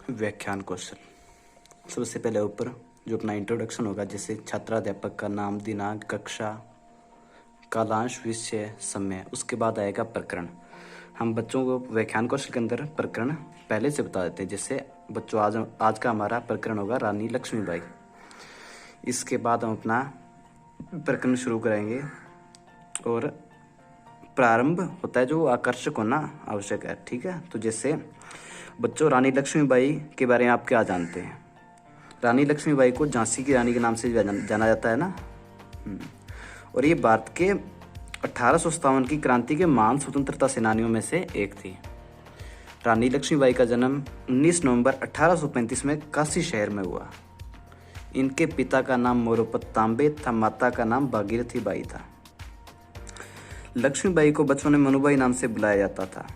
व्याख्यान कौशल। सबसे पहले ऊपर जो अपना इंट्रोडक्शन होगा, जैसे छात्राध्यापक का नाम, दिनांक, कक्षा, कालांश, विषय, समय। उसके बाद आएगा प्रकरण। हम बच्चों को व्याख्यान कौशल के अंदर प्रकरण पहले से बता देते हैं। जैसे बच्चों आज का हमारा प्रकरण होगा रानी लक्ष्मीबाई। इसके बाद हम अपना प्रकरण शुरू करेंगे और प्रारंभ होता है जो आकर्षक होना आवश्यक है। ठीक है, तो जैसे बच्चों रानी लक्ष्मीबाई के बारे में आप क्या जानते हैं? रानी लक्ष्मीबाई को झांसी की रानी के नाम से जाना जाता है ना। और ये भारत के 1857 की क्रांति के महान स्वतंत्रता सेनानियों में से एक थी। रानी लक्ष्मीबाई का जन्म 19 नवंबर 1835 में काशी शहर में हुआ। इनके पिता का नाम मोरोपंत तांबे था, माता का नाम भागीरथी बाई था। लक्ष्मीबाई को बचपन में मनुबाई नाम से बुलाया जाता था।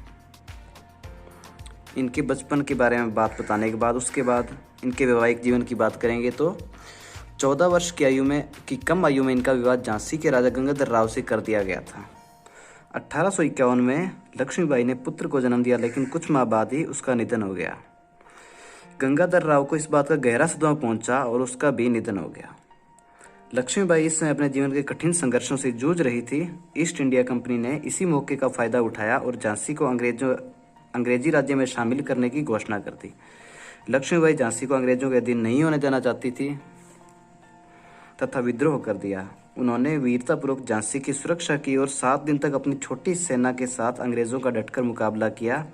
इनके बचपन के बारे में बात बताने के बाद उसके बाद इनके वैवाहिक जीवन की बात करेंगे तो 14 वर्ष की कम आयु में इनका विवाह झांसी के राजा गंगाधर राव से कर दिया गया था। 1851 में लक्ष्मीबाई ने पुत्र को जन्म दिया, लेकिन कुछ माह बाद ही उसका निधन हो गया। गंगाधर राव को इस बात का गहरा सदमा पहुंचा और उसका भी निधन हो गया। लक्ष्मीबाई इस समय अपने जीवन के कठिन संघर्षों से जूझ रही थी। ईस्ट इंडिया कंपनी ने इसी मौके का फायदा उठाया और झांसी को अंग्रेजी राज्य में शामिल करने की घोषणा कर दी। लक्ष्मीबाई झांसी को अंग्रेजों के अधीन नहीं होने देना चाहती थी तथा विद्रोह कर दिया। उन्होंने वीरतापूर्वक झांसी की सुरक्षा की और 7 दिन तक अपनी छोटी सेना के साथ अंग्रेजों का डटकर मुकाबला किया।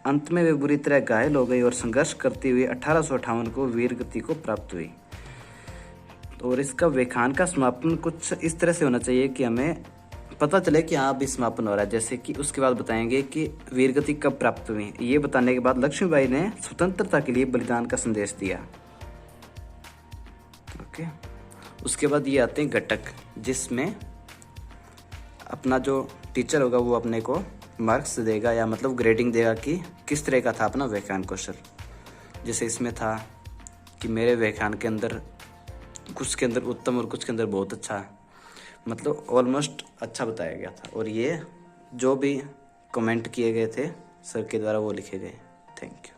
अंत में वे बुरी तरह घायल हो गई और संघर्ष करते हुए 1858 को वीर गति को प्राप्त हुई। और इसका व्याख्यान का समापन कुछ इस तरह से होना चाहिए कि हमें पता चले कि हाँ अभी समापन हो रहा है। जैसे कि उसके बाद बताएंगे कि वीरगति कब प्राप्त हुई। ये बताने के बाद लक्ष्मीबाई ने स्वतंत्रता के लिए बलिदान का संदेश दिया। ओके, उसके बाद ये आते हैं घटक, जिसमें अपना जो टीचर होगा वो अपने को मार्क्स देगा या मतलब ग्रेडिंग देगा कि किस तरह का था अपना व्याख्यान कौशल। जैसे इसमें था कि मेरे व्याख्यान के अंदर कुछ के अंदर उत्तम और कुछ के अंदर बहुत अच्छा, मतलब ऑलमोस्ट अच्छा बताया गया था। और ये जो भी कमेंट किए गए थे सर के द्वारा वो लिखे गए। Thank you.